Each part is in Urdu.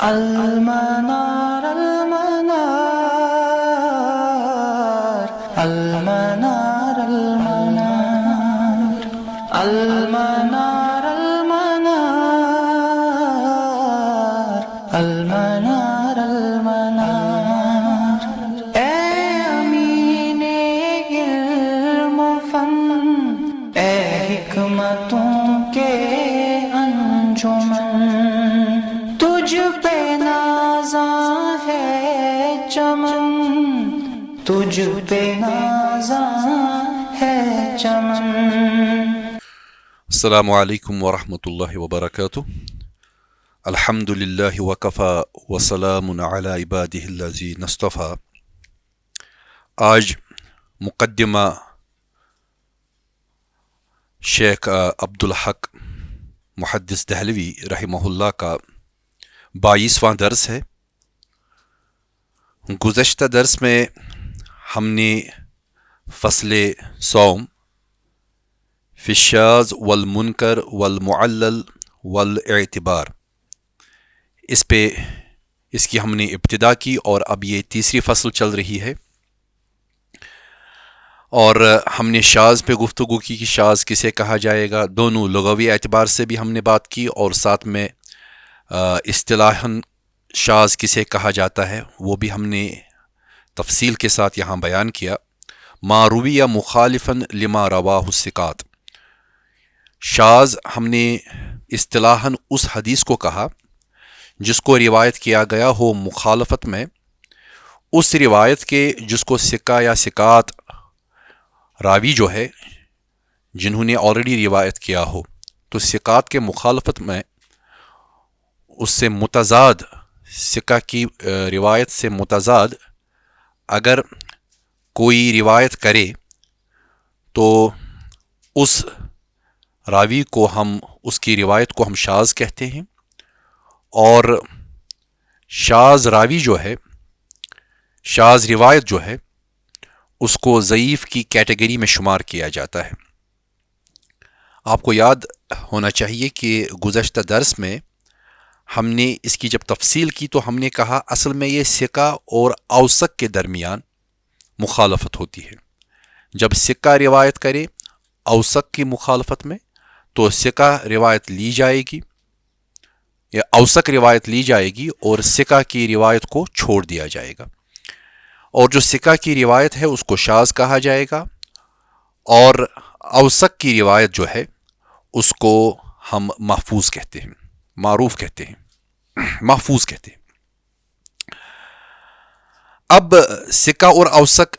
المنار المنار المنار المنار المنار المنار المنار المنار اے امین علم و فن، اے حکمتوں کے انجمن، تجھ پہ نازاں ہے چمن، تجھ پہ نازاں ہے چمن۔ السلام علیکم ورحمۃ اللہ وبرکاتہ۔ الحمد للہ وکفی وسلام علی عبادہ الذین اصطفی۔ آج مقدمہ شیخ عبدالحق محدث دہلوی رحمہ اللہ کا 22واں درس ہے۔ گزشتہ درس میں ہم نے فصل صوم فی الشاذ والمنکر والمعلل والاعتبار اس کی ہم نے ابتدا کی، اور اب یہ تیسری فصل چل رہی ہے، اور ہم نے شاذ پہ گفتگو کی کہ شاذ کسے کہا جائے گا، دونوں لغوی اعتبار سے بھی ہم نے بات کی، اور ساتھ میں اصطلاحاً شاذ کسے کہا جاتا ہے وہ بھی ہم نے تفصیل کے ساتھ یہاں بیان کیا۔ ما روی مخالفاً لما رواہ الثقات، شاذ ہم نے اصطلاحاً اس حدیث کو کہا جس کو روایت کیا گیا ہو مخالفت میں اس روایت کے جس کو ثقہ یا ثقات راوی جو ہے جنہوں نے آلریڈی روایت کیا ہو، تو ثقات کے مخالفت میں اس سے متضاد، ثقہ کی روایت سے متضاد اگر کوئی روایت کرے تو اس راوی کو اس کی روایت کو ہم شاذ کہتے ہیں، اور شاذ راوی جو ہے، شاذ روایت جو ہے، اس کو ضعیف کی کیٹیگری میں شمار کیا جاتا ہے۔ آپ کو یاد ہونا چاہیے کہ گزشتہ درس میں ہم نے اس کی جب تفصیل کی تو ہم نے کہا اصل میں یہ ثقہ اور اوثق کے درمیان مخالفت ہوتی ہے۔ جب ثقہ روایت کرے اوثق کی مخالفت میں تو ثقہ روایت لی جائے گی یا اوثق روایت لی جائے گی اور ثقہ کی روایت کو چھوڑ دیا جائے گا، اور جو ثقہ کی روایت ہے اس کو شاذ کہا جائے گا، اور اوثق کی روایت جو ہے اس کو ہم محفوظ کہتے ہیں، معروف کہتے ہیں، محفوظ کہتے ہیں۔ اب ثقہ اور اوثق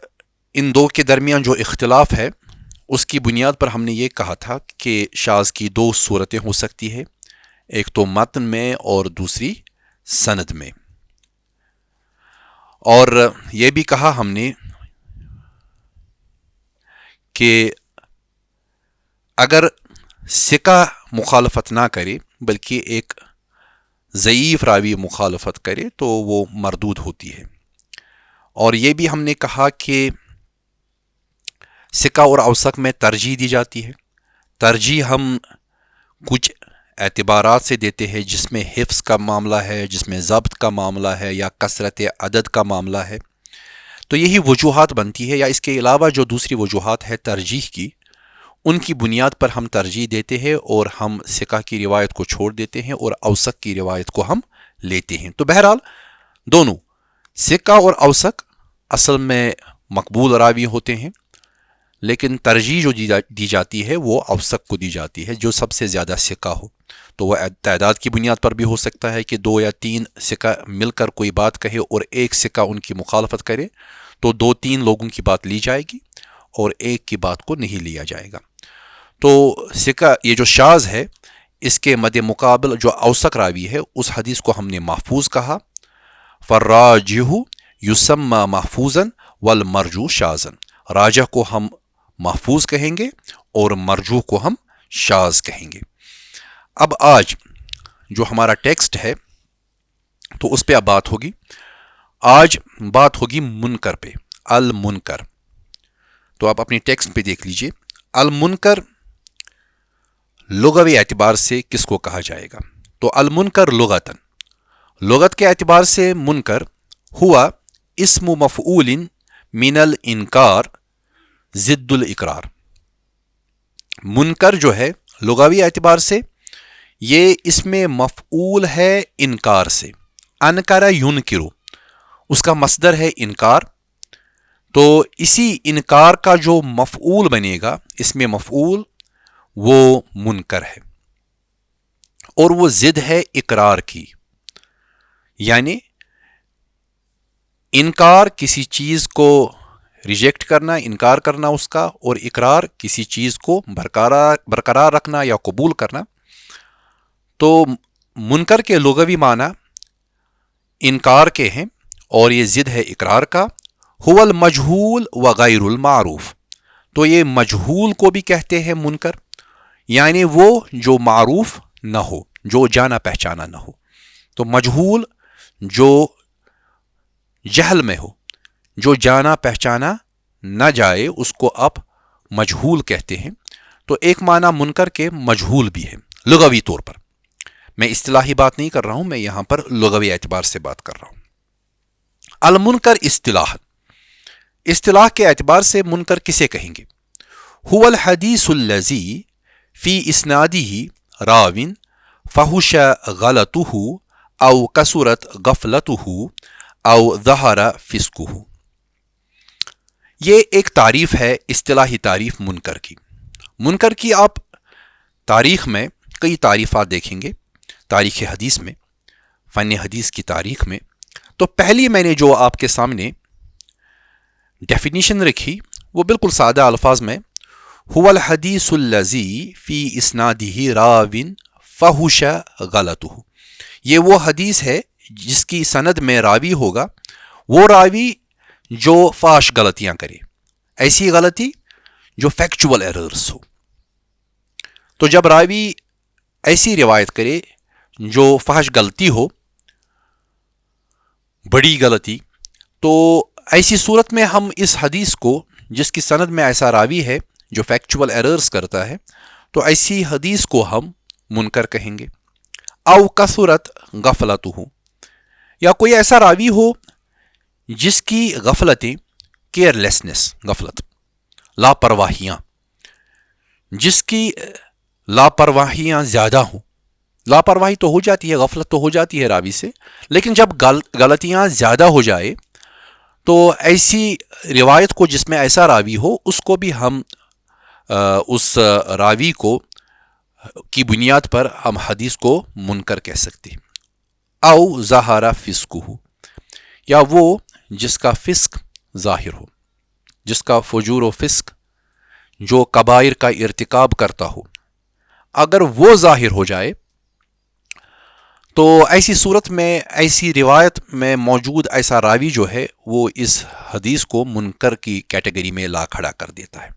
ان دو کے درمیان جو اختلاف ہے اس کی بنیاد پر ہم نے یہ کہا تھا کہ شاذ کی دو صورتیں ہو سکتی ہے، ایک تو متن میں اور دوسری سند میں، اور یہ بھی کہا ہم نے کہ اگر ثقہ مخالفت نہ کرے بلکہ ایک ضعیف راوی مخالفت کرے تو وہ مردود ہوتی ہے، اور یہ بھی ہم نے کہا کہ ثقہ اور اوثق میں ترجیح دی جاتی ہے۔ ترجیح ہم کچھ اعتبارات سے دیتے ہیں، جس میں حفظ کا معاملہ ہے، جس میں ضبط کا معاملہ ہے، یا کثرت عدد کا معاملہ ہے، تو یہی وجوہات بنتی ہے، یا اس کے علاوہ جو دوسری وجوہات ہے ترجیح کی، ان کی بنیاد پر ہم ترجیح دیتے ہیں اور ہم ثقہ کی روایت کو چھوڑ دیتے ہیں اور اوثق کی روایت کو ہم لیتے ہیں۔ تو بہرحال دونوں ثقہ اور اوثق اصل میں مقبول راوی ہوتے ہیں، لیکن ترجیح جو دی جاتی ہے وہ اوثق کو دی جاتی ہے جو سب سے زیادہ ثقہ ہو۔ تو وہ تعداد کی بنیاد پر بھی ہو سکتا ہے کہ 2 یا 3 ثقہ مل کر کوئی بات کہے اور ایک ثقہ ان کی مخالفت کرے تو 2-3 لوگوں کی بات لی جائے گی اور ایک کی بات کو نہیں لیا جائے گا۔ تو ثقہ یہ جو شاذ ہے اس کے مد مقابل جو اوثق راوی ہے اس حدیث کو ہم نے محفوظ کہا۔ فالراجح یسمى محفوظا والمرجو شاذا، راجح کو ہم محفوظ کہیں گے اور مرجو کو ہم شاذ کہیں گے۔ اب آج جو ہمارا ٹیکسٹ ہے تو اس پہ اب بات ہوگی، آج بات ہوگی منکر پہ، المنکر۔ تو آپ اپنی ٹیکسٹ پہ دیکھ لیجئے، المنکر لغوی اعتبار سے کس کو کہا جائے گا؟ تو المنکر لغتاً، لغت کے اعتبار سے منکر ہوا اسم مفعول من الانکار ضد الاقرار. منکر جو ہے لغوی اعتبار سے یہ اسم مفعول ہے انکار سے. انکر ینکرو اس کا مصدر ہے انکار، تو اسی انکار کا جو مفعول بنے گا اسم مفعول وہ منکر ہے، اور وہ ضد ہے اقرار کی. یعنی انکار کسی چیز کو ریجیکٹ کرنا، انکار کرنا اس کا، اور اقرار کسی چیز کو برقرار رکھنا یا قبول کرنا. تو منکر کے لغوی معنی انکار کے ہیں اور یہ ضد ہے اقرار کا. هو المجہول وغیر المعروف، تو یہ مجہول کو بھی کہتے ہیں منکر، یعنی وہ جو معروف نہ ہو، جو جانا پہچانا نہ ہو. تو مجہول جو جہل میں ہو، جو جانا پہچانا نہ جائے، اس کو آپ مجہول کہتے ہیں. تو ایک معنی منکر کے مجہول بھی ہے لغوی طور پر. میں اصطلاحی بات نہیں کر رہا ہوں، میں یہاں پر لغوی اعتبار سے بات کر رہا ہوں. المنکر اصطلاح، اصطلاح کے اعتبار سے منکر کسے کہیں گے؟ هو الحدیث الذی فی اسنادہ راو فحش غلطہ او کثرت غفلتہ او ظہر فسقہ. یہ ایک تعریف ہے، اصطلاحی تعریف منکر کی. منکر کی آپ تاریخ میں کئی تعریفات دیکھیں گے، تاریخ حدیث میں، فن حدیث کی تاریخ میں. تو پہلی میں نے جو آپ کے سامنے ڈیفینیشن رکھی وہ بالکل سادہ الفاظ میں، هو الحدیث الذی فی اسنادہ راو فحش غلطہ. یہ وہ حدیث ہے جس کی سند میں راوی ہوگا، وہ راوی جو فاش غلطیاں کرے، ایسی غلطی جو فیکچول ایررز ہو. تو جب راوی ایسی روایت کرے جو فحش غلطی ہو، بڑی غلطی، تو ایسی صورت میں ہم اس حدیث کو، جس کی سند میں ایسا راوی ہے جو فیکچول ایررز کرتا ہے، تو ایسی حدیث کو ہم منکر کہیں گے. او کثرت غفلتہ، یا کوئی ایسا راوی ہو جس کی غفلتیں، کیئر لیسنس، غفلت، لاپرواہیاں، جس کی لاپرواہیاں زیادہ ہوں. لاپرواہی تو ہو جاتی ہے، غفلت تو ہو جاتی ہے راوی سے، لیکن جب غلطیاں زیادہ ہو جائے تو ایسی روایت کو، جس میں ایسا راوی ہو، اس کو بھی ہم اس راوی کو کی بنیاد پر ہم حدیث کو منکر کہہ سکتے ہیں. او ظہر فسقہ، یا وہ جس کا فسق ظاہر ہو، جس کا فجور و فسق، جو کبائر کا ارتکاب کرتا ہو، اگر وہ ظاہر ہو جائے تو ایسی صورت میں، ایسی روایت میں موجود ایسا راوی جو ہے وہ اس حدیث کو منکر کی کیٹیگری میں لا کھڑا کر دیتا ہے.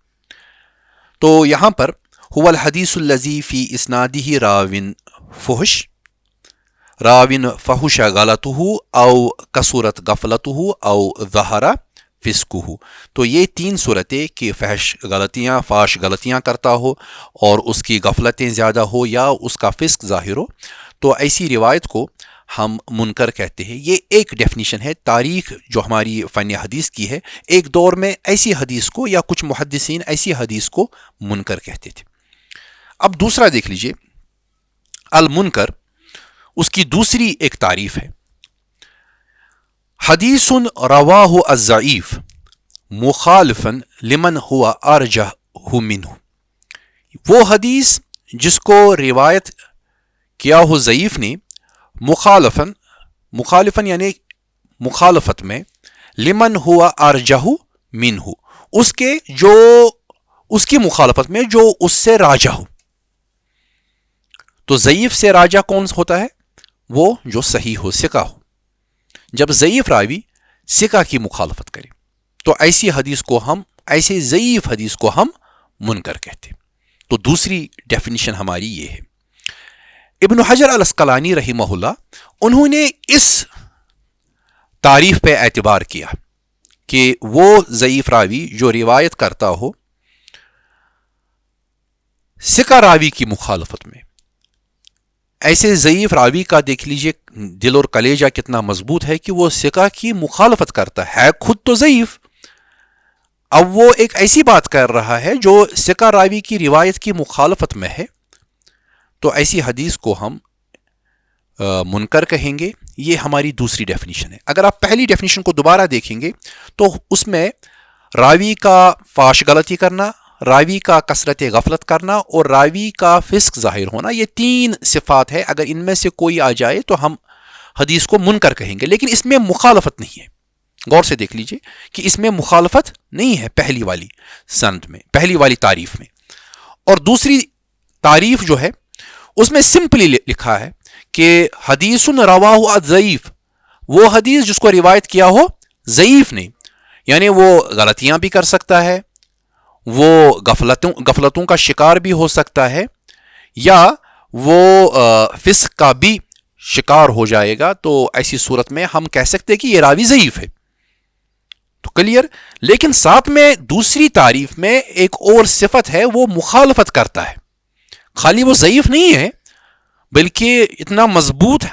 تو یہاں پر هو الحدیث الذی فی اسنادہ راو فحش غلطہ او کثرت غفلتہ او ظہر فسقہ. تو یہ تین صورتیں کہ فاش غلطیاں کرتا ہو اور اس کی غفلتیں زیادہ ہو یا اس کا فسق ظاہر ہو، تو ایسی روایت کو ہم منکر کہتے ہیں. یہ ایک ڈیفینیشن ہے. تاریخ جو ہماری فن حدیث کی ہے، ایک دور میں ایسی حدیث کو، یا کچھ محدثین ایسی حدیث کو منکر کہتے تھے. اب دوسرا دیکھ لیجئے، المنکر، اس کی دوسری ایک تعریف ہے، حدیث رواہ الضعیف مخالفا لمن ہوا ارجح منہ. وہ حدیث جس کو روایت کیا ہو ضعیف نے، مخالفاً یعنی مخالفت میں، لمن ہوا ارجح منہ، اس کے جو اس کی مخالفت میں جو اس سے راجح ہو. تو ضعیف سے راجح کون ہوتا ہے؟ وہ جو صحیح ہو، ثقہ ہو. جب ضعیف راوی ثقہ کی مخالفت کرے تو ایسی حدیث کو ہم، ایسے ضعیف حدیث کو ہم منکر کہتے. تو دوسری ڈیفینیشن ہماری یہ ہے. ابن حجر العسقلانی رحمہ اللہ، انہوں نے اس تعریف پہ اعتبار کیا کہ وہ ضعیف راوی جو روایت کرتا ہو ثقہ راوی کی مخالفت میں، ایسے ضعیف راوی کا دیکھ لیجئے دل اور کلیجہ کتنا مضبوط ہے کہ وہ ثقہ کی مخالفت کرتا ہے خود تو ضعیف. اب وہ ایک ایسی بات کر رہا ہے جو ثقہ راوی کی روایت کی مخالفت میں ہے, تو ایسی حدیث کو ہم منکر کہیں گے. یہ ہماری دوسری ڈیفینیشن ہے. اگر آپ پہلی ڈیفینیشن کو دوبارہ دیکھیں گے تو اس میں راوی کا فاش غلطی کرنا, راوی کا کثرت غفلت کرنا اور راوی کا فسق ظاہر ہونا, یہ 3 صفات ہے. اگر ان میں سے کوئی آ جائے تو ہم حدیث کو منکر کہیں گے, لیکن اس میں مخالفت نہیں ہے. غور سے دیکھ لیجئے کہ اس میں مخالفت نہیں ہے پہلی والی سند میں, پہلی والی تعریف میں. اور دوسری تعریف جو ہے اس میں سمپلی لکھا ہے کہ حدیث رواہ ضعیف, وہ حدیث جس کو روایت کیا ہو ضعیف نہیں, یعنی وہ غلطیاں بھی کر سکتا ہے, وہ غفلتوں کا شکار بھی ہو سکتا ہے, یا وہ فسق کا بھی شکار ہو جائے گا. تو ایسی صورت میں ہم کہہ سکتے کہ یہ راوی ضعیف ہے. تو کلیئر. لیکن ساتھ میں دوسری تعریف میں ایک اور صفت ہے, وہ مخالفت کرتا ہے. خالی وہ ضعیف نہیں ہے بلکہ اتنا مضبوط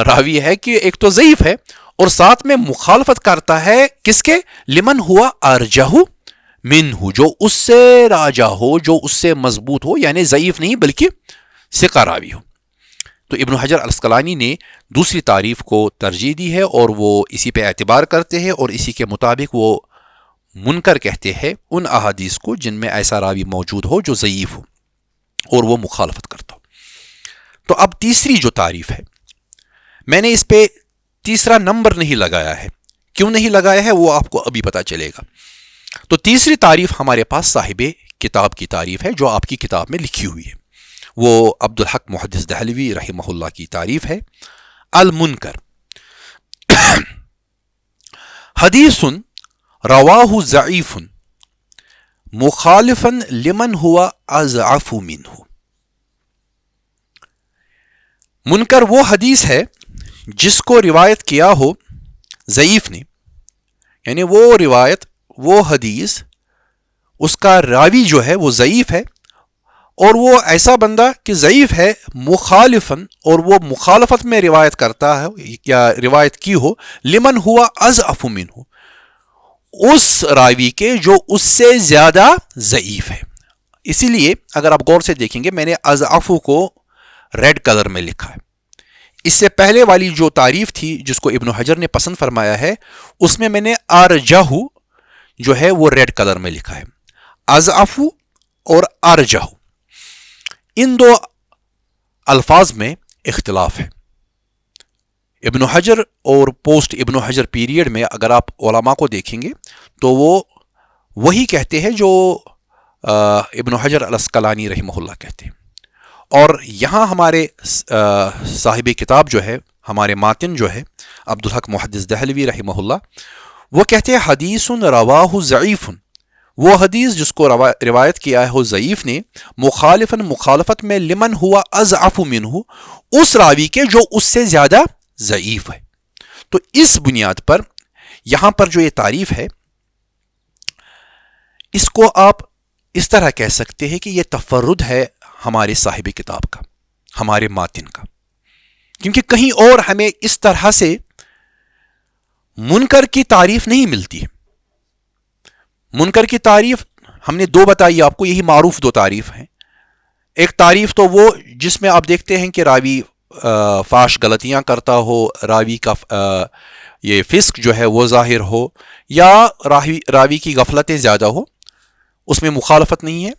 راوی ہے کہ ایک تو ضعیف ہے اور ساتھ میں مخالفت کرتا ہے کس کے؟ لمن ہوا ارجہ منہ, جو اس سے راجہ ہو, جو اس سے مضبوط ہو, یعنی ضعیف نہیں بلکہ ثقہ راوی ہو. تو ابن حجر الاسقلانی نے دوسری تعریف کو ترجیح دی ہے اور وہ اسی پہ اعتبار کرتے ہیں اور اسی کے مطابق وہ منکر کہتے ہیں ان احادیث کو جن میں ایسا راوی موجود ہو جو ضعیف ہو اور وہ مخالفت کرتا ہو. تو اب تیسری جو تعریف ہے, میں نے اس پہ تیسرا نمبر نہیں لگایا ہے. کیوں نہیں لگایا ہے وہ آپ کو ابھی پتا چلے گا. تو تیسری تعریف ہمارے پاس صاحب کتاب کی تعریف ہے جو آپ کی کتاب میں لکھی ہوئی ہے. وہ عبدالحق محدث دہلوی رحمہ اللہ کی تعریف ہے. المنکر حدیث رواہ ضعیف مخالفا لمن ہوا اضعف منہ. منکر وہ حدیث ہے جس کو روایت کیا ہو ضعیف نے, یعنی وہ روایت, وہ حدیث, اس کا راوی جو ہے وہ ضعیف ہے اور وہ ایسا بندہ کہ ضعیف ہے مخالفاً, اور وہ مخالفت میں روایت کرتا ہے یا روایت کی ہو لمن ہوا اضعف منہ, اس راوی کے جو اس سے زیادہ ضعیف ہے. اسی لیے اگر آپ غور سے دیکھیں گے میں نے اضعف کو ریڈ کلر میں لکھا ہے. اس سے پہلے والی جو تعریف تھی جس کو ابن حجر نے پسند فرمایا ہے اس میں نے ارجہ جو ہے وہ ریڈ کلر میں لکھا ہے. اضعف اور ارجہ, ان دو الفاظ میں اختلاف ہے. ابن حجر اور پوسٹ ابن حجر پیریڈ میں اگر آپ علماء کو دیکھیں گے تو وہ وہی کہتے ہیں جو ابن حجر الاسقلانی رحمہ اللہ کہتے ہیں. اور یہاں ہمارے صاحب کتاب جو ہے, ہمارے ماتن جو ہے عبدالحق محدث دہلوی رحمہ اللہ, وہ کہتے ہیں حدیث رواہ ضعیف, وہ حدیث جس کو روایت کیا ہے وہ ضعیف نے, مخالفاً مخالفت میں لمن ہوا اضعف منہ, اس راوی کے جو اس سے زیادہ ضعیف ہے. تو اس بنیاد پر یہاں پر جو یہ تعریف ہے اس کو آپ اس طرح کہہ سکتے ہیں کہ یہ تفرد ہے ہمارے صاحب کتاب کا, ہمارے ماتن کا, کیونکہ کہیں اور ہمیں اس طرح سے منکر کی تعریف نہیں ملتی ہے. منکر کی تعریف ہم نے 2 بتائی آپ کو, یہی معروف 2 تعریف ہیں. ایک تعریف تو وہ جس میں آپ دیکھتے ہیں کہ راوی فاش غلطیاں کرتا ہو, راوی کا یہ فسق جو ہے وہ ظاہر ہو, یا راوی کی غفلتیں زیادہ ہو, اس میں مخالفت نہیں ہے.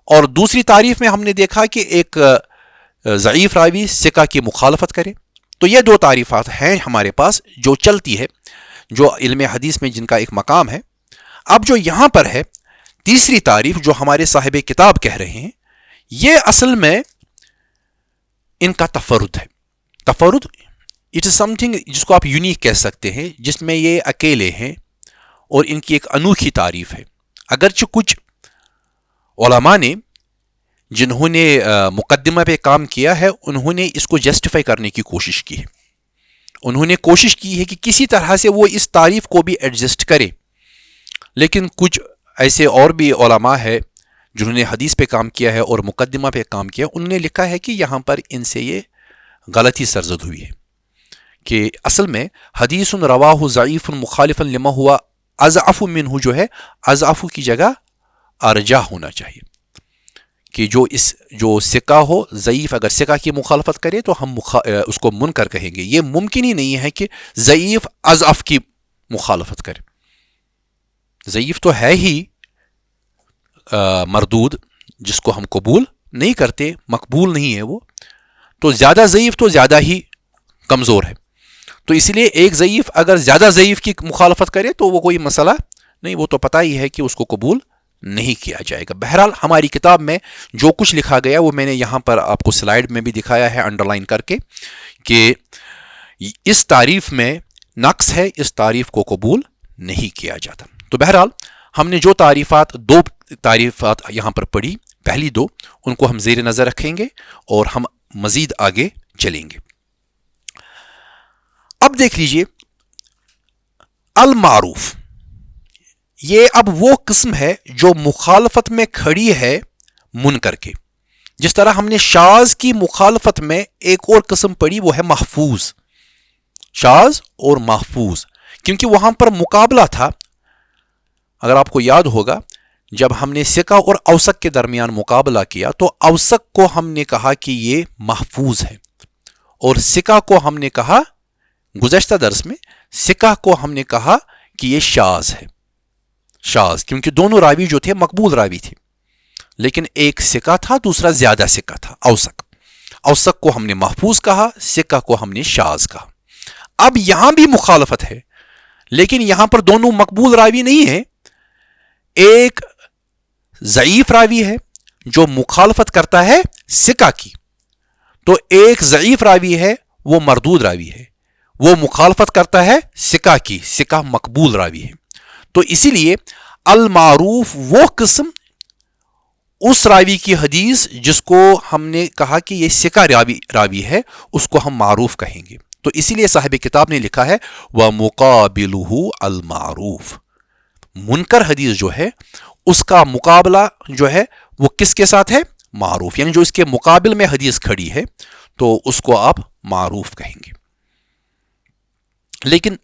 اور دوسری تعریف میں ہم نے دیکھا کہ ایک ضعیف راوی ثقہ کی مخالفت کرے. تو یہ 2 تعریفات ہیں ہمارے پاس جو چلتی ہے, جو علم حدیث میں جن کا ایک مقام ہے. اب جو یہاں پر ہے تیسری تعریف جو ہمارے صاحب کتاب کہہ رہے ہیں, یہ اصل میں ان کا تفرد ہے. تفرد اٹ از سم تھنگ جس کو آپ یونیک کہہ سکتے ہیں, جس میں یہ اکیلے ہیں اور ان کی ایک انوکھی تعریف ہے. اگرچہ کچھ علماء نے جنہوں نے مقدمہ پہ کام کیا ہے انہوں نے اس کو جسٹیفائی کرنے کی کوشش کی ہے. انہوں نے کوشش کی ہے کہ کسی طرح سے وہ اس تعریف کو بھی ایڈجسٹ کرے, لیکن کچھ ایسے اور بھی علماء ہے جنہوں نے حدیث پہ کام کیا ہے اور مقدمہ پہ کام کیا, انہوں نے لکھا ہے کہ یہاں پر ان سے یہ غلطی سرزد ہوئی ہے. کہ اصل میں حدیث رواہ ضعیف مخالفا لما ہوا اضعف منہ جو ہے اضعف کی جگہ ارجح ہونا چاہیے کہ جو ثقہ ہو ضعیف اگر ثقہ کی مخالفت کرے تو ہم اس کو منکر کہیں گے. یہ ممکن ہی نہیں ہے کہ ضعیف اضعف کی مخالفت کرے. ضعیف تو ہے ہی مردود جس کو ہم قبول نہیں کرتے, مقبول نہیں ہے وہ, تو زیادہ ضعیف تو زیادہ ہی کمزور ہے. تو اس لیے ایک ضعیف اگر زیادہ ضعیف کی مخالفت کرے تو وہ کوئی مسئلہ نہیں, وہ تو پتہ ہی ہے کہ اس کو قبول نہیں کیا جائے گا. بہرحال ہماری کتاب میں جو کچھ لکھا گیا وہ میں نے یہاں پر آپ کو سلائیڈ میں بھی دکھایا ہے انڈر لائن کر کے کہ اس تعریف میں نقص ہے, اس تعریف کو قبول نہیں کیا جاتا. تو بہرحال ہم نے جو دو تعریفات یہاں پر پڑھی, پہلی دو ان کو ہم زیر نظر رکھیں گے اور ہم مزید آگے چلیں گے. اب دیکھ لیجئے المعروف, یہ اب وہ قسم ہے جو مخالفت میں کھڑی ہے منکر کے. جس طرح ہم نے شاذ کی مخالفت میں ایک اور قسم پڑھی وہ ہے محفوظ, شاذ اور محفوظ, کیونکہ وہاں پر مقابلہ تھا. اگر آپ کو یاد ہوگا جب ہم نے ثقہ اور اوثق کے درمیان مقابلہ کیا تو اوثق کو ہم نے کہا کہ یہ محفوظ ہے اور ثقہ کو ہم نے کہا, گزشتہ درس میں ثقہ کو ہم نے کہا کہ یہ شاذ ہے. شاذ کیونکہ دونوں راوی جو تھے مقبول راوی تھے, لیکن ایک ثقہ تھا دوسرا زیادہ ثقہ تھا اوثق. اوثق کو ہم نے محفوظ کہا, ثقہ کو ہم نے شاذ کہا. اب یہاں بھی مخالفت ہے لیکن یہاں پر دونوں مقبول راوی نہیں ہیں. ایک ضعیف راوی ہے جو مخالفت کرتا ہے ثقہ کی, تو ایک ضعیف راوی ہے وہ مردود راوی ہے, وہ مخالفت کرتا ہے ثقہ کی, ثقہ مقبول راوی ہے. تو اسی لیے المعروف وہ قسم اس راوی کی حدیث جس کو ہم نے کہا کہ یہ ثقہ راوی ہے اس کو ہم معروف کہیں گے. تو اسی لیے صاحب کتاب نے لکھا ہے وَمُقَابِلُهُ الْمَعْرُوف, منکر حدیث جو ہے اس کا مقابلہ جو ہے وہ کس کے ساتھ ہے؟ معروف, یعنی جو اس کے مقابل میں حدیث کھڑی ہے تو اس کو آپ معروف کہیں گے. لیکن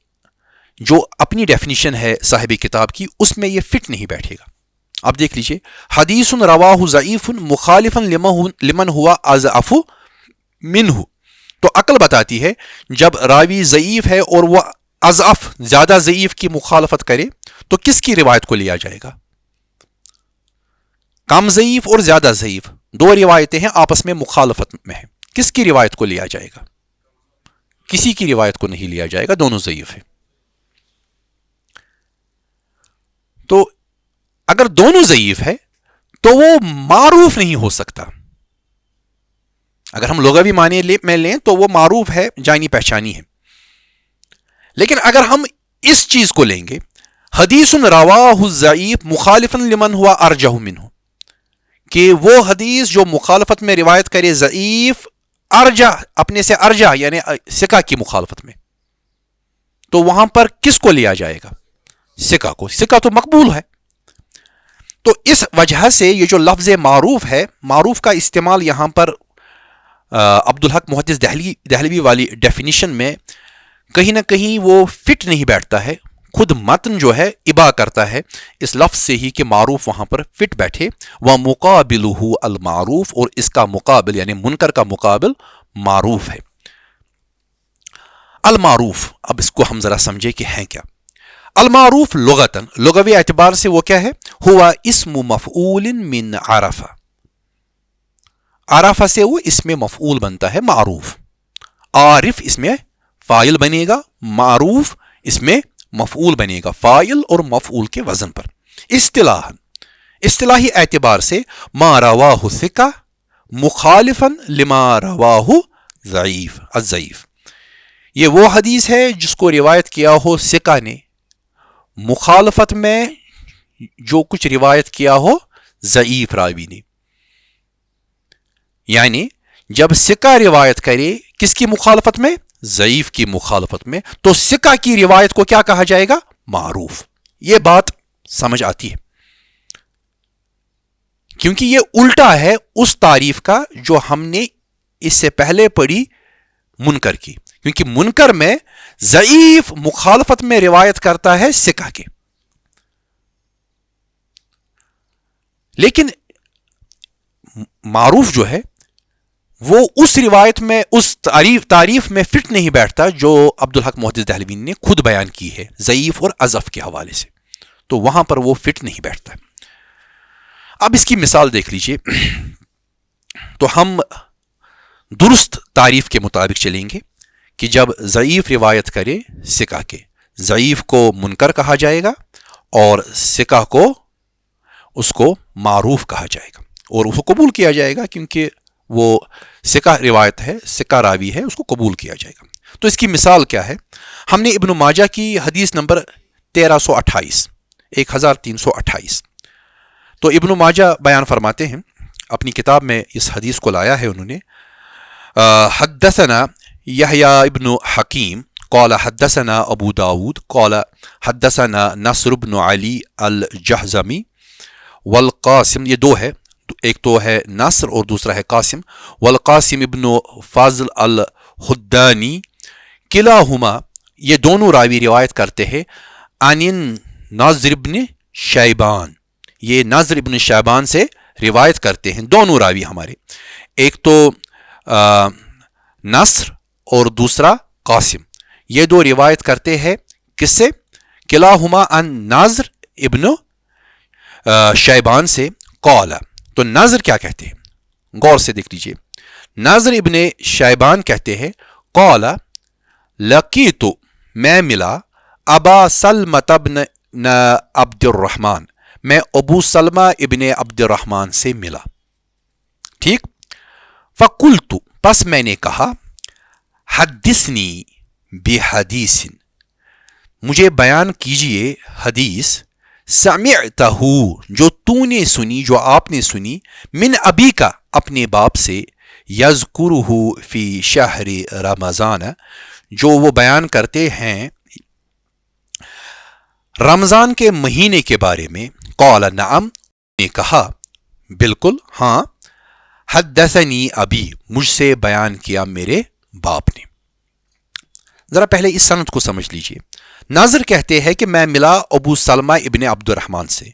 جو اپنی ڈیفینیشن ہے صاحب کتاب کی اس میں یہ فٹ نہیں بیٹھے گا. اب دیکھ لیجئے حدیث رواہ ضعیف مخالفا لمن ہوا اضعف منہ, تو عقل بتاتی ہے جب راوی ضعیف ہے اور وہ اضعف زیادہ ضعیف کی مخالفت کرے تو کس کی روایت کو لیا جائے گا؟ کم ضعیف اور زیادہ ضعیف دو روایتیں ہیں آپس میں مخالفت میں ہیں, کس کی روایت کو لیا جائے گا؟ کسی کی روایت کو نہیں لیا جائے گا, دونوں ضعیف ہیں. تو اگر دونوں ضعیف ہے تو وہ معروف نہیں ہو سکتا. اگر ہم لغوی معنی میں لیں تو وہ معروف ہے, جانی پہچانی ہے. لیکن اگر ہم اس چیز کو لیں گے حدیث رواہ ضعیف مخالفا لمن ہوا ارجح منہ, کہ وہ حدیث جو مخالفت میں روایت کرے ضعیف ارجح اپنے سے ارجح یعنی ثقہ کی مخالفت میں, تو وہاں پر کس کو لیا جائے گا؟ ثقہ کو. ثقہ تو مقبول ہے. تو اس وجہ سے یہ جو لفظ معروف ہے, معروف کا استعمال یہاں پر عبدالحق محدث دہلوی والی ڈیفینیشن میں کہیں نہ کہیں وہ فٹ نہیں بیٹھتا ہے. خود متن جو ہے ابا کرتا ہے اس لفظ سے ہی کہ معروف وہاں پر فٹ بیٹھے. وَمُقَابِلُهُ المعروف, اور اس کا مقابل یعنی منکر کا مقابل معروف ہے. المعروف, اب اس کو ہم ذرا سمجھے کہ ہیں کیا. المعروف لغتاً, لغوی اعتبار سے وہ کیا ہے؟ ہوا اسم مفعول من عرفہ, عرفہ سے وہ اسم مفعول بنتا ہے معروف. عارف اس میں فاعل بنے گا, معروف اس میں مفعول بنے گا, فاعل اور مفعول کے وزن پر. اصطلاحی اعتبار سے ما رواہ ثقہ مخالفا لما رواہ ضعیف الضعیف, یہ وہ حدیث ہے جس کو روایت کیا ہو ثقہ نے, مخالفت میں جو کچھ روایت کیا ہو ضعیف راوی نے. یعنی جب ثقہ روایت کرے کس کی مخالفت میں؟ ضعیف کی مخالفت میں, تو ثقہ کی روایت کو کیا کہا جائے گا؟ معروف. یہ بات سمجھ آتی ہے کیونکہ یہ الٹا ہے اس تعریف کا جو ہم نے اس سے پہلے پڑھی منکر کی, کیونکہ منکر میں ضعیف مخالفت میں روایت کرتا ہے ثقہ کے، لیکن معروف جو ہے وہ اس روایت میں، اس تعریف میں فٹ نہیں بیٹھتا جو عبدالحق محدث دہلوی نے خود بیان کی ہے ضعیف اور اضعف کے حوالے سے، تو وہاں پر وہ فٹ نہیں بیٹھتا۔ اب اس کی مثال دیکھ لیجئے، تو ہم درست تعریف کے مطابق چلیں گے کہ جب ضعیف روایت کرے ثقہ کے، ضعیف کو منکر کہا جائے گا اور ثقہ کو اس کو معروف کہا جائے گا، اور اس کو قبول کیا جائے گا کیونکہ وہ ثقہ روایت ہے، ثقہ راوی ہے، اس کو قبول کیا جائے گا۔ تو اس کی مثال کیا ہے؟ ہم نے ابن ماجہ کی حدیث نمبر 1328 تو ابن ماجہ بیان فرماتے ہیں، اپنی کتاب میں اس حدیث کو لایا ہے انہوں نے، حدثنا یحییٰ ابن حکیم قال حدثنا ابو داود قال حدثنا نصر بن علی الجہضمی والقاسم، یہ دو ہے، ایک تو ہے نصر اور دوسرا ہے قاسم، والقاسم ابن فاضل الحدانی کلاہما، یہ دونوں راوی روایت کرتے ہیں عن ناظر ابن شیبان، یہ ناظر ابن شیبان سے روایت کرتے ہیں، دونوں راوی ہمارے، ایک تو نصر اور دوسرا قاسم، یہ دو روایت کرتے ہیں کس سے؟ کلاہما عن ناظر ابن شیبان سے، قال، تو ناظر کیا کہتے ہیں؟ غور سے دیکھ لیجئے، ناظر ابن شیبان کہتے ہیں قال لقیت، میں ملا ابا سلمۃ ابن عبد الرحمن، میں ابو سلمہ ابن عبد الرحمن سے ملا، ٹھیک، فقلت، پس میں نے کہا، حدثنی بحدیث، مجھے بیان کیجئے حدیث، سمعتہ، جو تو نے سنی، جو آپ نے سنی، من ابی کا، اپنے باپ سے، یذکرہ فی شہر رمضان، جو وہ بیان کرتے ہیں رمضان کے مہینے کے بارے میں، قال نعم، نے کہا بالکل ہاں، حدثنی ابی، مجھ سے بیان کیا میرے باپ نے۔ ذرا پہلے اس سند کو سمجھ لیجئے، ناظر کہتے ہیں کہ میں ملا ابو سلمہ ابن عبد الرحمن سے،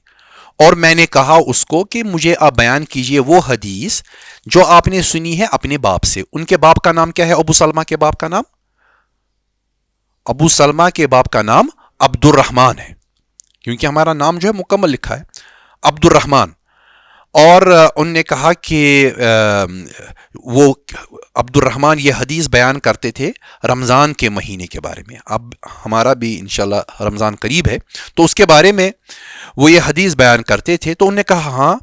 اور میں نے کہا اس کو کہ مجھے آپ بیان کیجئے وہ حدیث جو آپ نے سنی ہے اپنے باپ سے۔ ان کے باپ کا نام کیا ہے؟ ابو سلمہ کے باپ کا نام، ابو سلمہ کے باپ کا نام عبد الرحمن ہے، کیونکہ ہمارا نام جو ہے مکمل لکھا ہے عبد الرحمن، اور ان نے کہا کہ وہ عبد الرحمن یہ حدیث بیان کرتے تھے رمضان کے مہینے کے بارے میں۔ اب ہمارا بھی انشاءاللہ رمضان قریب ہے، تو اس کے بارے میں وہ یہ حدیث بیان کرتے تھے، تو انہوں نے کہا ہاں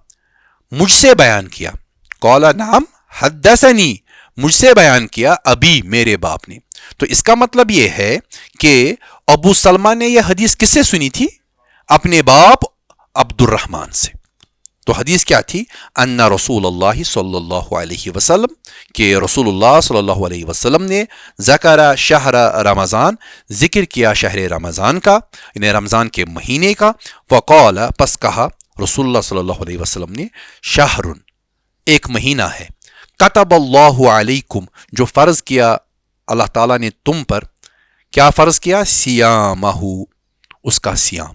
مجھ سے بیان کیا، قال نعم حدثنی، مجھ سے بیان کیا ابھی، میرے باپ نے۔ تو اس کا مطلب یہ ہے کہ ابو سلمہ نے یہ حدیث کس سے سنی تھی؟ اپنے باپ عبد الرحمن سے۔ تو حدیث کیا تھی؟ ان رسول اللہ صلی اللہ علیہ وسلم، کہ رسول اللہ صلی اللہ علیہ وسلم نے ذکر شہر رمضان، ذکر کیا شہر رمضان کا، یعنی رمضان کے مہینے کا، فقال، پس کہا رسول اللہ صلی اللہ علیہ وسلم نے، شہر، ایک مہینہ ہے، کتب اللہ علیکم، جو فرض کیا اللہ تعالیٰ نے تم پر، کیا فرض کیا؟ سیامہ، اس کا سیام،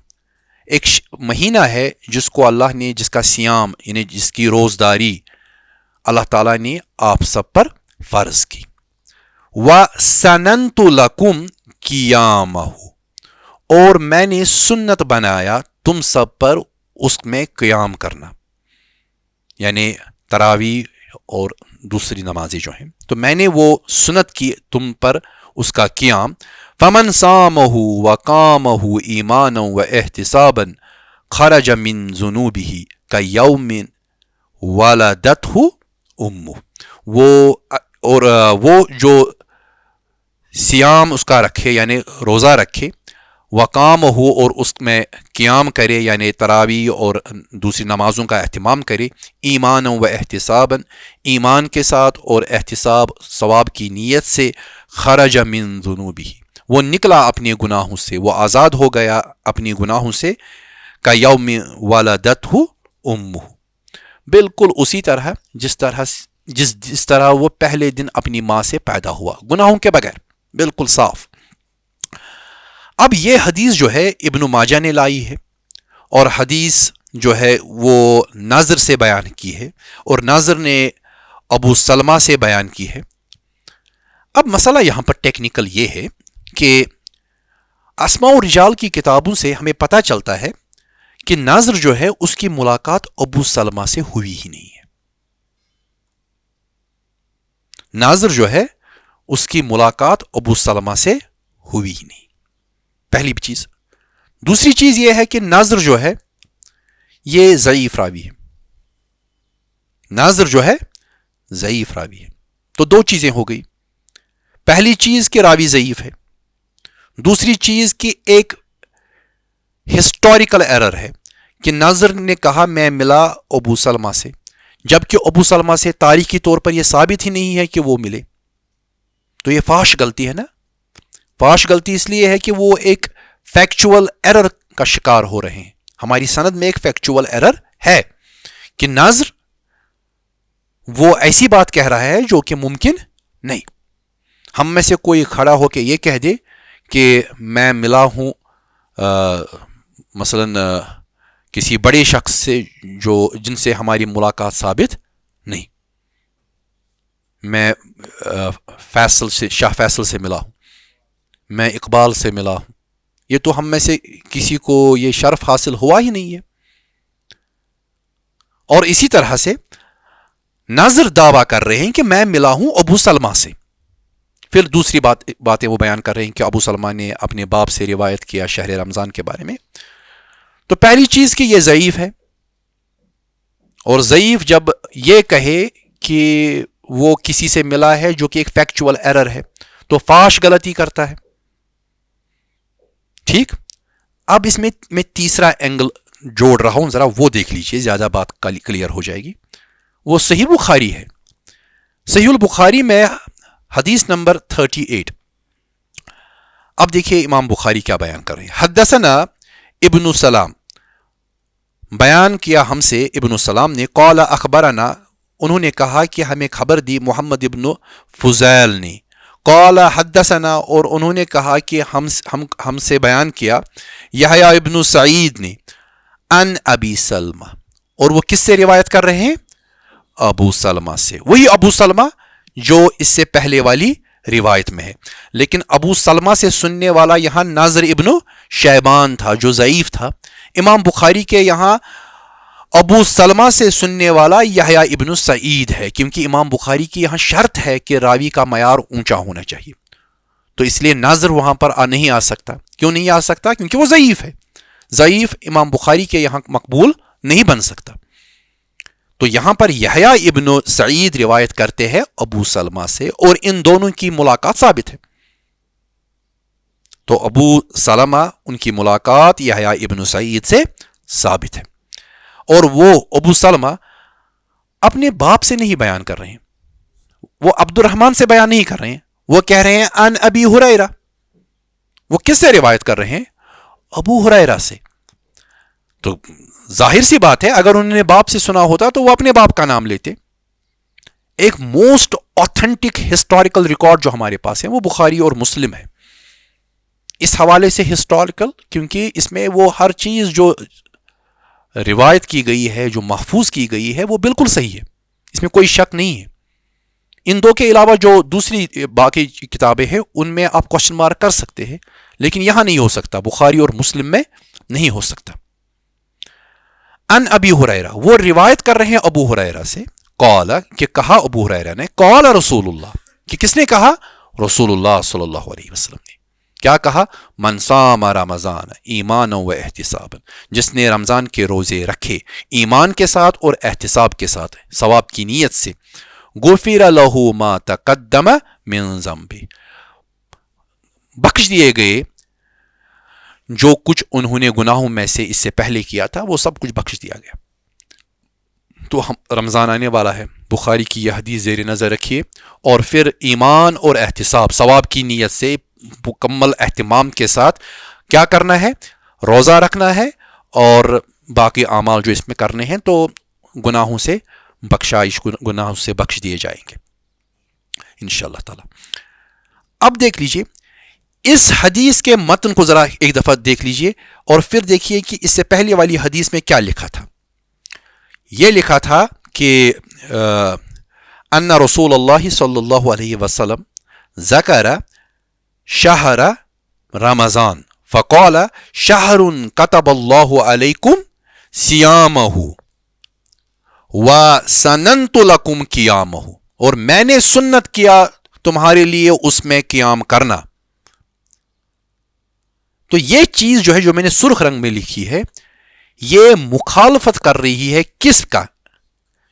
ایک مہینہ ہے جس کو اللہ نے، جس کا سیام یعنی جس کی روزداری اللہ تعالیٰ نے آپ سب پر فرض کی۔ وَسَنَنْتُ لَكُمْ قِيَامَهُ، اور میں نے سنت بنایا تم سب پر اس میں قیام کرنا، یعنی تراویح اور دوسری نمازیں جو ہیں، تو میں نے وہ سنت کی تم پر اس کا قیام۔ فمن صامہ وقامہ ایمانا واحتسابا خرج من ذنوبہ کیوم ولدتہ امہ، وہ جو سیام اس کا رکھے یعنی روزہ رکھے، وقام ہو اور اس میں قیام کرے یعنی تراویح اور دوسری نمازوں کا اہتمام کرے، ایمان و احتسابا، ایمان کے ساتھ اور احتساب ثواب کی نیت سے، خرج من ذنوبہ، وہ نکلا اپنے گناہوں سے، وہ آزاد ہو گیا اپنی گناہوں سے، کا یوم ولدتہ امہ، بالکل اسی طرح جس طرح وہ پہلے دن اپنی ماں سے پیدا ہوا گناہوں کے بغیر۔ بالکل صاف. اب یہ حدیث جو ہے ابن ماجہ نے لائی ہے اور حدیث جو ہے وہ ناظر سے بیان کی ہے اور ناظر نے ابو سلمہ سے بیان کی ہے. اب مسئلہ یہاں پر ٹیکنیکل یہ ہے کہ اسماء و رجال کی کتابوں سے ہمیں پتہ چلتا ہے کہ ناظر جو ہے اس کی ملاقات ابو سلمہ سے ہوئی ہی نہیں ہے. ناظر جو ہے اس کی ملاقات ابو سلمہ سے ہوئی ہی نہیں. پہلی چیز. دوسری چیز یہ ہے کہ ناظر جو ہے یہ ضعیف راوی ہے. ناظر جو ہے ضعیف راوی ہے. تو دو چیزیں ہو گئی. پہلی چیز کہ راوی ضعیف ہے. دوسری چیز کہ ایک ہسٹوریکل ایرر ہے کہ ناظر نے کہا میں ملا ابو سلمہ سے، جبکہ ابو سلمہ سے تاریخی طور پر یہ ثابت ہی نہیں ہے کہ وہ ملے. تو یہ فاحش غلطی ہے نا. فاحش غلطی اس لیے ہے کہ وہ ایک فیکچول ایرر کا شکار ہو رہے ہیں. ہماری سند میں ایک فیکچول ایرر ہے کہ ناظر وہ ایسی بات کہہ رہا ہے جو کہ ممکن نہیں. ہم میں سے کوئی کھڑا ہو کے یہ کہہ دے کہ میں ملا ہوں مثلا کسی بڑے شخص سے جن سے ہماری ملاقات ثابت نہیں. میں فیصل سے، شاہ فیصل سے ملا ہوں، میں اقبال سے ملا ہوں. یہ تو ہم میں سے کسی کو یہ شرف حاصل ہوا ہی نہیں ہے. اور اسی طرح سے ناظر دعویٰ کر رہے ہیں کہ میں ملا ہوں ابو سلمہ سے. پھر دوسری باتیں وہ بیان کر رہے ہیں کہ ابو سلمہ نے اپنے باپ سے روایت کیا شہر رمضان کے بارے میں. تو پہلی چیز کہ یہ ضعیف ہے، اور ضعیف جب یہ کہے کہ وہ کسی سے ملا ہے جو کہ ایک فیکچول ایرر ہے تو فاحش غلطی کرتا ہے. ٹھیک. اب اس میں تیسرا اینگل جوڑ رہا ہوں، ذرا وہ دیکھ لیجئے، زیادہ بات کلیئر ہو جائے گی. وہ صحیح بخاری ہے. صحیح البخاری میں حدیث نمبر 38. اب دیکھیے امام بخاری کیا بیان کر رہے ہیں. حدثنا ابن السلام، بیان کیا ہم سے ابن السلام نے، قال اخبرنا، انہوں نے کہا کہ ہمیں خبر دی محمد ابن فضیل نے، قال حدثنا، اور انہوں نے کہا کہ ہم سے بیان کیا یحییٰ ابن سعید نے، ان ابی سلمہ، اور وہ کس سے روایت کر رہے ہیں؟ ابو سلمہ سے. وہی ابو سلمہ جو اس سے پہلے والی روایت میں ہے. لیکن ابو سلمہ سے سننے والا یہاں ناظر ابن شیبان تھا جو ضعیف تھا. امام بخاری کے یہاں ابو سلمہ سے سننے والا یحییٰ ابن سعید ہے، کیونکہ امام بخاری کی یہاں شرط ہے کہ راوی کا معیار اونچا ہونا چاہیے. تو اس لیے ناظر وہاں پر نہیں آ سکتا. کیوں نہیں آ سکتا؟ کیونکہ وہ ضعیف ہے. ضعیف امام بخاری کے یہاں مقبول نہیں بن سکتا. تو یہاں پر یحییٰ ابن سعید روایت کرتے ہیں ابو سلمہ سے، اور ان دونوں کی ملاقات ثابت ہے. تو ابو سلمہ ان کی ملاقات یحییٰ ابن سعید سے ثابت ہے. اور وہ ابو سلمہ اپنے باپ سے نہیں بیان کر رہے ہیں، وہ عبد الرحمن سے بیان نہیں کر رہے ہیں، وہ کہہ رہے ہیں ان ابی ہریرہ. وہ کس سے روایت کر رہے ہیں؟ ابو ہریرہ سے. تو ظاہر سی بات ہے اگر انہوں نے باپ سے سنا ہوتا تو وہ اپنے باپ کا نام لیتے. ایک موسٹ آتھینٹک ہسٹوریکل ریکارڈ جو ہمارے پاس ہے وہ بخاری اور مسلم ہے. اس حوالے سے ہسٹوریکل کیونکہ اس میں وہ ہر چیز جو روایت کی گئی ہے، جو محفوظ کی گئی ہے، وہ بالکل صحیح ہے، اس میں کوئی شک نہیں ہے. ان دو کے علاوہ جو دوسری باقی کتابیں ہیں ان میں آپ کوشچن مارک کر سکتے ہیں، لیکن یہاں نہیں ہو سکتا، بخاری اور مسلم میں نہیں ہو سکتا. ان ابی ہریرہ، وہ روایت کر رہے ہیں ابو ہریرہ سے، قال کہ کہا ابو ہریرہ نے، قال رسول اللہ، کہ کس نے کہا؟ رسول اللہ صلی اللہ علیہ وسلم نے. کیا کہا؟ من صام رمضان ایمانا و احتسابا، جس نے رمضان کے روزے رکھے ایمان کے ساتھ اور احتساب کے ساتھ، ثواب کی نیت سے، غفر لہ ما تقدم من ذنبہ، بخش دیے گئے جو کچھ انہوں نے گناہوں میں سے اس سے پہلے کیا تھا، وہ سب کچھ بخش دیا گیا. تو رمضان آنے والا ہے، بخاری کی یہ حدیث زیر نظر رکھیے، اور پھر ایمان اور احتساب، ثواب کی نیت سے مکمل اہتمام کے ساتھ کیا کرنا ہے؟ روزہ رکھنا ہے، اور باقی اعمال جو اس میں کرنے ہیں تو گناہوں سے بخشائش، گناہوں سے بخش دیے جائیں گے انشاءاللہ تعالی. اب دیکھ لیجئے اس حدیث کے متن کو ذرا ایک دفعہ دیکھ لیجئے اور پھر دیکھیے کہ اس سے پہلے والی حدیث میں کیا لکھا تھا. یہ لکھا تھا کہ ان رسول اللہ صلی اللہ علیہ وسلم ذکر شہر رمضان فقال شہر کتب اللہ علیکم سیامہ وسننت لکم قیامہ، اور میں نے سنت کیا تمہارے لیے اس میں قیام کرنا. تو یہ چیز جو ہے جو میں نے سرخ رنگ میں لکھی ہے یہ مخالفت کر رہی ہے کس کا؟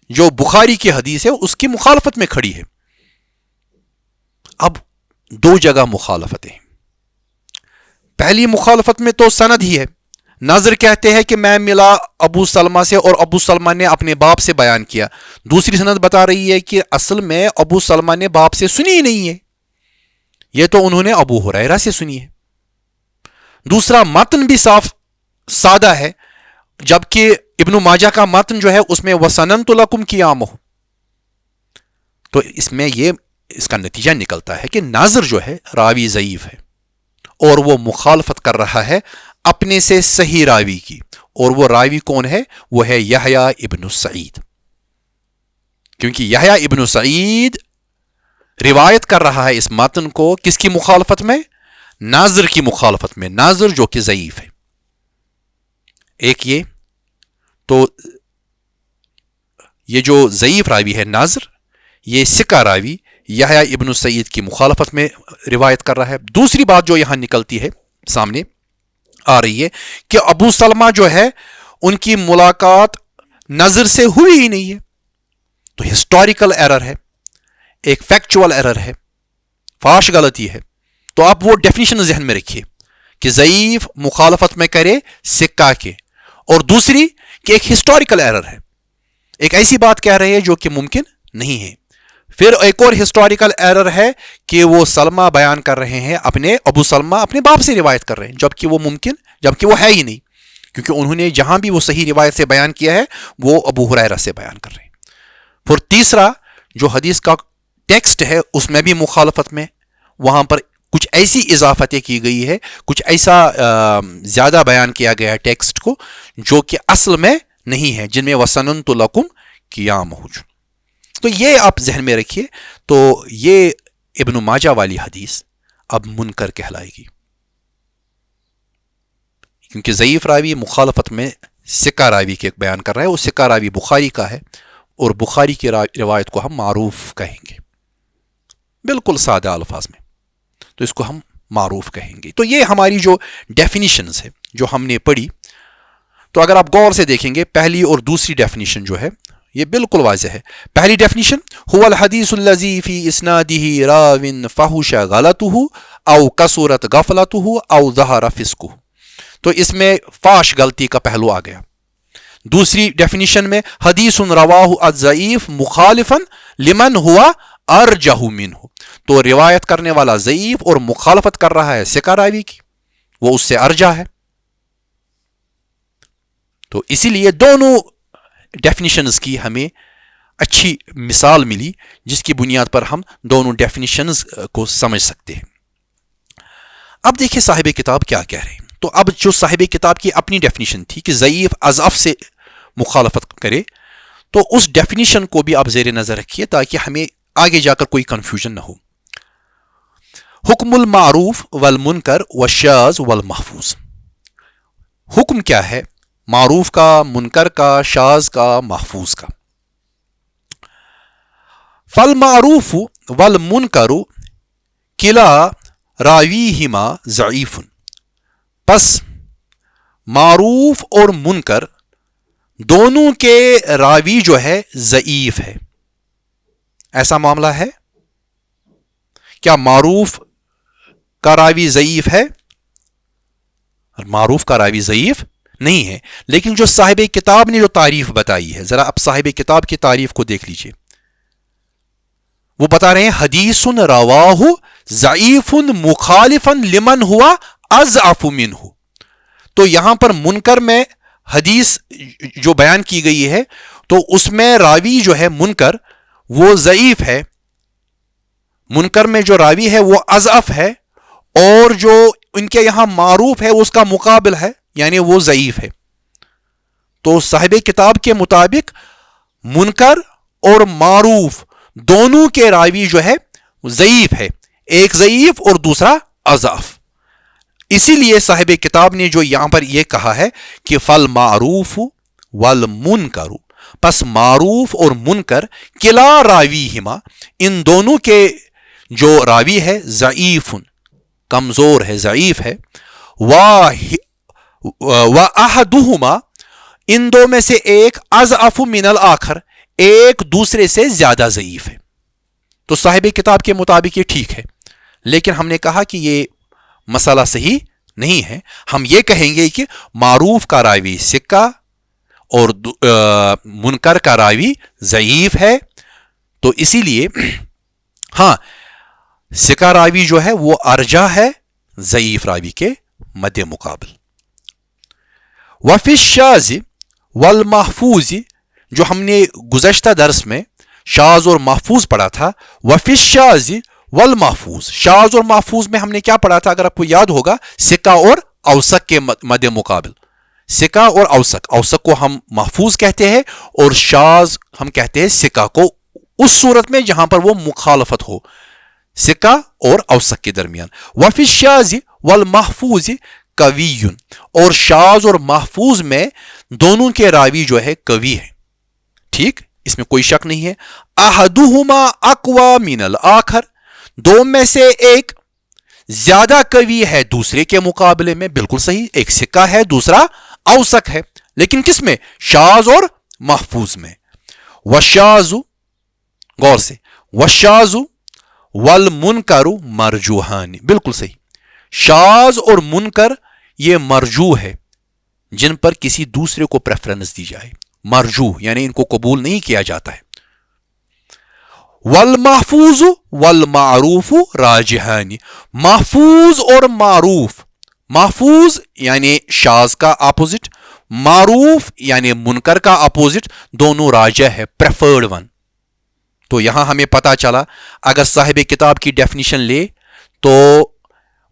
جو بخاری کی حدیث ہے اس کی مخالفت میں کھڑی ہے. اب دو جگہ مخالفتیں. پہلی مخالفت میں تو سند ہی ہے. ناظر کہتے ہیں کہ میں ملا ابو سلمہ سے اور ابو سلمہ نے اپنے باپ سے بیان کیا. دوسری سند بتا رہی ہے کہ اصل میں ابو سلمہ نے باپ سے سنی ہی نہیں ہے، یہ تو انہوں نے ابو ہریرہ سے سنی ہے. دوسرا متن بھی صاف سادہ ہے، جبکہ ابن ماجہ کا متن جو ہے اس میں وسننت لکم قیامہ. تو اس میں یہ اس کا نتیجہ نکلتا ہے کہ ناظر جو ہے راوی ضعیف ہے اور وہ مخالفت کر رہا ہے اپنے سے صحیح راوی کی، اور وہ راوی کون ہے؟ وہ ہے یحییٰ ابن سعید. کیونکہ یحییٰ ابن سعید روایت کر رہا ہے اس متن کو کس کی مخالفت میں؟ ناظر کی مخالفت میں. ناظر جو کہ ضعیف ہے. ایک یہ تو یہ جو ضعیف راوی ہے ناظر، یہ ثقہ راوی یحییٰ ابن سعید کی مخالفت میں روایت کر رہا ہے. دوسری بات جو یہاں نکلتی ہے سامنے آ رہی ہے کہ ابو سلمہ جو ہے ان کی ملاقات نظر سے ہوئی ہی نہیں ہے. تو ہسٹوریکل ایرر ہے، ایک فیکچول ایرر ہے، فاش غلطی ہے. تو آپ وہ ڈیفینیشن ذہن میں رکھیے کہ ضعیف مخالفت میں کرے ثقہ کے، اور دوسری کہ ایک ہسٹوریکل ایرر ہے، ایک ایسی بات کہہ رہے ہیں جو کہ ممکن نہیں ہے. پھر ایک اور ہسٹوریکل ایرر ہے کہ وہ سلمہ بیان کر رہے ہیں اپنے ابو سلمہ اپنے باپ سے روایت کر رہے ہیں، جبکہ وہ ہے ہی نہیں، کیونکہ انہوں نے جہاں بھی وہ صحیح روایت سے بیان کیا ہے وہ ابو ہریرہ سے بیان کر رہے ہیں. پھر تیسرا جو حدیث کا ٹیکسٹ ہے اس میں بھی مخالفت میں، وہاں پر کچھ ایسی اضافتیں کی گئی ہے، کچھ ایسا زیادہ بیان کیا گیا ہے ٹیکسٹ کو جو کہ اصل میں نہیں ہے، جن میں وسننت لکم قیامہ. تو یہ آپ ذہن میں رکھیے. تو یہ ابن ماجہ والی حدیث اب منکر کہلائے گی، کیونکہ ضعیف راوی مخالفت میں ثقہ راوی کے بیان کر رہا ہے. وہ ثقہ راوی بخاری کا ہے اور بخاری کی روایت کو ہم معروف کہیں گے، بالکل سادہ الفاظ میں. تو اس کو ہم معروف کہیں گے. تو یہ ہماری جو ڈیفینیشنز ہے جو ہم نے پڑھی، تو اگر آپ غور سے دیکھیں گے پہلی اور دوسری ڈیفینیشن جو ہے یہ بالکل واضح ہے. پہلی ڈیفینیشن هو الحدیث الذی فی اسنادہ راو فحش غلطہ او کثرت غفلتہ او ظہر فسقہ. تو اس میں فاش غلطی کا پہلو آ گیا. دوسری ڈیفینیشن میں حدیث رواہ الضعیف مخالفا لمن ہوا ارجح منہ. تو روایت کرنے والا ضعیف اور مخالفت کر رہا ہے ثقہ راوی کی، وہ اس سے ارجح ہے. تو اسی لیے دونوں ڈیفینیشنز کی ہمیں اچھی مثال ملی جس کی بنیاد پر ہم دونوں ڈیفینیشنز کو سمجھ سکتے ہیں. اب دیکھیں صاحب کتاب کیا کہہ رہے ہیں. تو اب جو صاحب کتاب کی اپنی ڈیفینیشن تھی کہ ضعیف اضعف سے مخالفت کرے، تو اس ڈیفینیشن کو بھی آپ زیر نظر رکھیے تاکہ ہمیں آگے جا کر کوئی کنفیوژن نہ ہو. حکم المعروف والمنکر والشاذ والمحفوظ. حکم کیا ہے معروف کا، منکر کا، شاذ کا، محفوظ کا. فالمعروف والمنکر کلا راویہما ضعیف. پس معروف اور منکر دونوں کے راوی جو ہے ضعیف ہے. ایسا معاملہ ہے کیا معروف کا راوی ضعیف ہے؟ معروف کا راوی ضعیف نہیں ہے. لیکن جو صاحب کتاب نے جو تعریف بتائی ہے، ذرا اب صاحب کتاب کی تعریف کو دیکھ لیجئے. وہ بتا رہے ہیں حدیث رواہ ضعیف مخالفا لمن ہوا اضعف منہ. تو یہاں پر منکر میں حدیث جو بیان کی گئی ہے تو اس میں راوی جو ہے منکر وہ ضعیف ہے، منکر میں جو راوی ہے وہ اضعف ہے اور جو ان کے یہاں معروف ہے اس کا مقابل ہے یعنی وہ ضعیف ہے. تو صاحب کتاب کے مطابق منکر اور معروف دونوں کے راوی جو ہے ضعیف ہے, ایک ضعیف اور دوسرا اضعف. اسی لیے صاحب کتاب نے جو یہاں پر یہ کہا ہے کہ فل معروف والمنکر, پس معروف اور منکر کلا راوی ہما, ان دونوں کے جو راوی ہے ضعیف, کمزور ہے, ضعیف ہے. واحدہما, ان دو میں سے ایک اضعف من الاخر, ایک دوسرے سے زیادہ ضعیف ہے. تو صاحب کتاب کے مطابق یہ ٹھیک ہے, لیکن ہم نے کہا کہ یہ مسئلہ صحیح نہیں ہے. ہم یہ کہیں گے کہ معروف کا راوی ثقہ اور منکر کا راوی ضعیف ہے. تو اسی لیے ہاں ثقہ راوی جو ہے وہ ارجح ہے ضعیف راوی کے مد مقابل. وفی الشاذ والمحفوظ, جو ہم نے گزشتہ درس میں شاذ اور محفوظ پڑھا تھا. وفی الشاذ والمحفوظ, شاذ اور محفوظ میں ہم نے کیا پڑھا تھا اگر آپ کو یاد ہوگا, ثقہ اور اوثق کے مد مقابل. ثقہ اور اوثق, اوثق کو ہم محفوظ کہتے ہیں اور شاذ ہم کہتے ہیں ثقہ کو, اس صورت میں جہاں پر وہ مخالفت ہو ثقہ اور اوثق کے درمیان. وفی الشاذ والمحفوظ قوی, اور شاذ اور محفوظ میں دونوں کے راوی جو ہے قوی ہے. ٹھیک, اس میں کوئی شک نہیں ہے. احدہما اقوی من الاخر, دو میں سے ایک زیادہ قوی ہے دوسرے کے مقابلے میں, بالکل صحیح, ایک ثقہ ہے دوسرا اوثق ہے, لیکن کس میں, شاذ اور محفوظ میں. والشاذ, غور سے, والشاذ والمنکر مرجوحان, بالکل صحیح, شاذ اور منکر یہ مرجوح ہے جن پر کسی دوسرے کو پریفرنس دی جائے. مرجوح یعنی ان کو قبول نہیں کیا جاتا ہے. والمحفوظ والمعروف راجحان, محفوظ اور معروف, محفوظ یعنی شاذ کا اپوزٹ, معروف یعنی منکر کا اپوزٹ, دونوں راجح ہے, پریفرڈ ون. تو یہاں ہمیں پتا چلا اگر صاحب کتاب کی ڈیفینیشن لے تو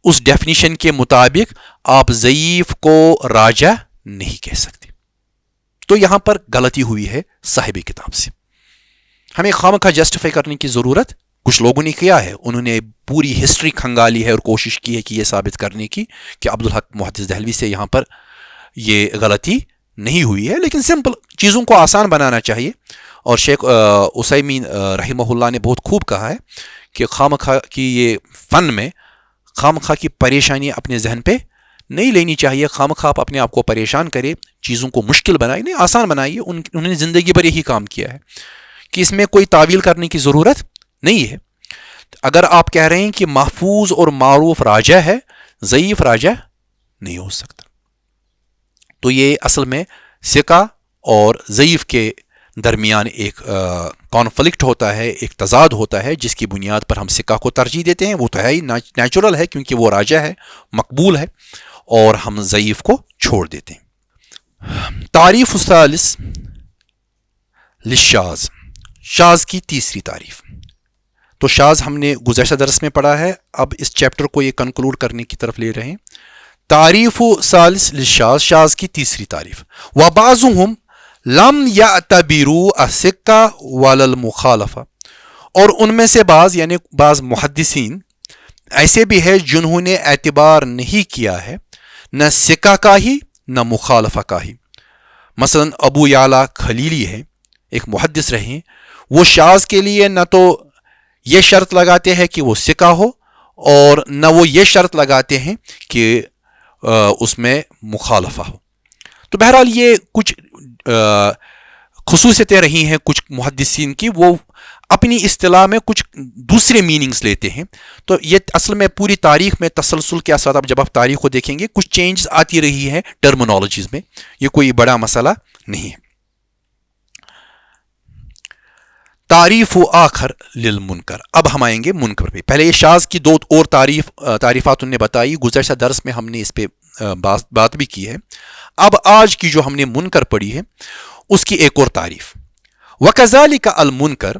اس ڈیفینیشن کے مطابق آپ ضعیف کو راجح نہیں کہہ سکتے. تو یہاں پر غلطی ہوئی ہے صاحب کتاب سے. ہمیں خامخواہ جسٹیفائی کرنے کی ضرورت کچھ لوگوں نے کیا ہے, انہوں نے پوری ہسٹری کھنگالی ہے اور کوشش کی ہے کہ یہ ثابت کرنے کی کہ عبدالحق محدث دہلوی سے یہاں پر یہ غلطی نہیں ہوئی ہے. لیکن سمپل چیزوں کو آسان بنانا چاہیے, اور شیخ عثیمین رحمہ اللہ نے بہت خوب کہا ہے کہ خامخواہ کی یہ فن میں خامخواہ کی پریشانی اپنے ذہن پہ نہیں لینی چاہیے. خامخواہ آپ اپنے آپ کو پریشان کرے, چیزوں کو مشکل بنائے, نہیں آسان بنائیے. انہوں نے زندگی بھر یہی کام کیا ہے کہ اس میں کوئی تعویل کرنے کی ضرورت نہیں ہے. اگر آپ کہہ رہے ہیں کہ محفوظ اور معروف راجح ہے, ضعیف راجح نہیں ہو سکتا. تو یہ اصل میں ثقہ اور ضعیف کے درمیان ایک کانفلکٹ ہوتا ہے, ایک تضاد ہوتا ہے, جس کی بنیاد پر ہم ثقہ کو ترجیح دیتے ہیں. وہ تو ہے ہی, نیچرل ہے کیونکہ وہ راجح ہے, مقبول ہے, اور ہم ضعیف کو چھوڑ دیتے ہیں. تعریف الثالث للشاذ, شاذ کی تیسری تعریف. تو شاذ ہم نے گزشتہ درس میں پڑھا ہے, اب اس چیپٹر کو یہ کنکلوڈ کرنے کی طرف لے رہے ہیں. تعریف ثالث للشاذ, شاذ کی تیسری تعریف. وبعضهم لم یعتبروا الثقہ ولا المخالفہ, اور ان میں سے بعض یعنی بعض محدثین ایسے بھی ہے جنہوں نے اعتبار نہیں کیا ہے نہ ثقہ کا ہی نہ مخالفہ کا ہی. مثلا ابو یعلا خلیلی ہے, ایک محدث رہے, وہ شاذ کے لیے نہ تو یہ شرط لگاتے ہیں کہ وہ ثقہ ہو, اور نہ وہ یہ شرط لگاتے ہیں کہ اس میں مخالفہ ہو. تو بہرحال یہ کچھ خصوصیتیں رہی ہیں کچھ محدثین کی, وہ اپنی اصطلاح میں کچھ دوسرے میننگز لیتے ہیں. تو یہ اصل میں پوری تاریخ میں تسلسل کے ساتھ جب آپ تاریخ کو دیکھیں گے کچھ چینجز آتی رہی ہیں ٹرمنالوجیز میں, یہ کوئی بڑا مسئلہ نہیں ہے. تعریف آخر للمنکر, اب ہم آئیں گے منکر پہ. پہلے یہ شاذ کی دو اور تعریفات انہوں نے بتائی, گزشتہ درس میں ہم نے اس پہ بات بھی کی ہے. اب آج کی جو ہم نے منکر پڑھی ہے اس کی ایک اور تعریف. وَكَذَلِكَ الْمُنْكَرُ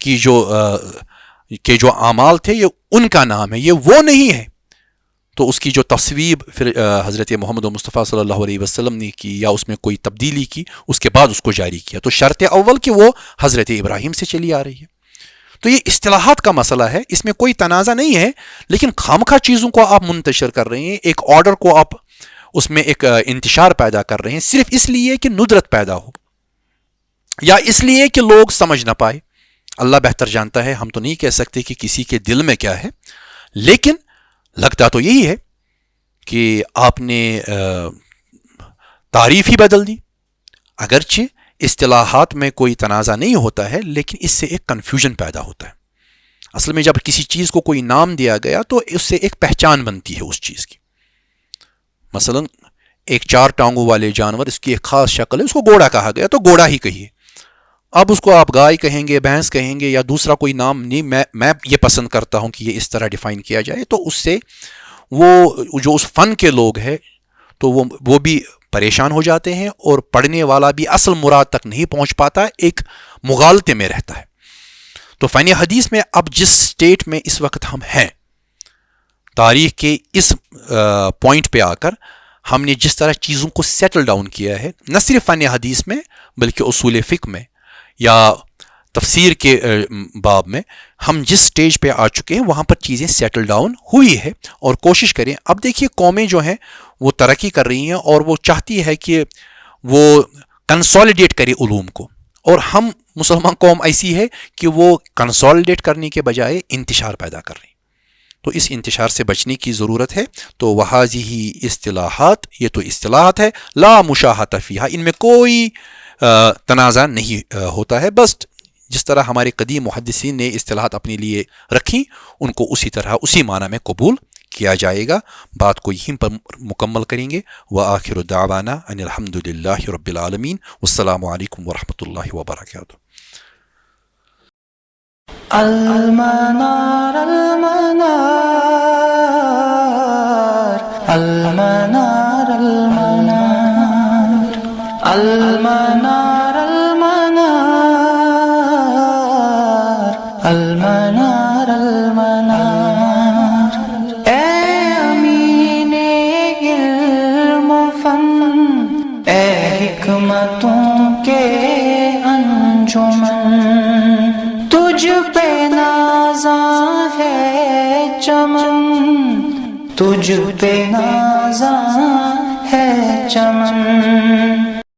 کی جو اعمال تھے یہ ان کا نام ہے، یہ وہ نہیں ہے، تو اس کی جو تصویب پھر حضرت محمد مصطفیٰ صلی اللہ علیہ وسلم نے کی یا اس میں کوئی تبدیلی کی، اس کے بعد اس کو جاری کیا. تو شرط اول کہ وہ حضرت ابراہیم سے چلی آ رہی ہے. تو یہ اصطلاحات کا مسئلہ ہے، اس میں کوئی تنازع نہیں ہے، لیکن خامخواہ چیزوں کو آپ منتشر کر رہے ہیں، ایک آرڈر کو آپ اس میں ایک انتشار پیدا کر رہے ہیں صرف اس لیے کہ ندرت پیدا ہو یا اس لیے کہ لوگ سمجھ نہ پائے. اللہ بہتر جانتا ہے، ہم تو نہیں کہہ سکتے کہ کسی کے دل میں کیا ہے، لیکن لگتا تو یہی ہے کہ آپ نے تعریف ہی بدل دی. اگرچہ اصطلاحات میں کوئی تنازع نہیں ہوتا ہے، لیکن اس سے ایک کنفیوژن پیدا ہوتا ہے. اصل میں جب کسی چیز کو کوئی نام دیا گیا تو اس سے ایک پہچان بنتی ہے اس چیز کی. مثلا ایک 4 ٹانگوں والے جانور، اس کی ایک خاص شکل ہے، اس کو گھوڑا کہا گیا تو گھوڑا ہی کہیے. اب اس کو آپ گائے کہیں گے، بھینس کہیں گے یا دوسرا کوئی نام نہیں، میں یہ پسند کرتا ہوں کہ یہ اس طرح ڈیفائن کیا جائے، تو اس سے وہ جو اس فن کے لوگ ہیں تو وہ بھی پریشان ہو جاتے ہیں اور پڑھنے والا بھی اصل مراد تک نہیں پہنچ پاتا، ایک مغالطے میں رہتا ہے. تو فن حدیث میں اب جس سٹیٹ میں اس وقت ہم ہیں، تاریخ کے اس پوائنٹ پہ آ کر ہم نے جس طرح چیزوں کو سیٹل ڈاؤن کیا ہے، نہ صرف فن حدیث میں بلکہ اصول فقہ میں یا تفسیر کے باب میں، ہم جس سٹیج پہ آ چکے ہیں وہاں پر چیزیں سیٹل ڈاؤن ہوئی ہے. اور کوشش کریں، اب دیکھیے قومیں جو ہیں وہ ترقی کر رہی ہیں اور وہ چاہتی ہے کہ وہ کنسالیڈیٹ کرے علوم کو، اور ہم مسلمان قوم ایسی ہے کہ وہ کنسالیڈیٹ کرنے کے بجائے انتشار پیدا کر رہی ہیں. تو اس انتشار سے بچنے کی ضرورت ہے. تو وہذہ اصطلاحات، یہ تو اصطلاحات ہے، لا مشاہۃ فیہا، ان میں کوئی تنازع نہیں ہوتا ہے. بس جس طرح ہمارے قدیم محدثین نے اصطلاحات اپنے لیے رکھی، ان کو اسی طرح اسی معنی میں قبول کیا جائے گا. بات کو یہیں پر مکمل کریں گے. وآخر دعوانا ان الحمد للہ رب العالمین، والسلام علیکم ورحمۃ اللہ وبرکاتہ. المنار المنار المنار المنار المنار المنار المنار. اے امین علم و فن، اے حکمتوں کے انجمن، تجھ پہ نازاں ہے چمن، تجھ پہ نازاں ہے چمن.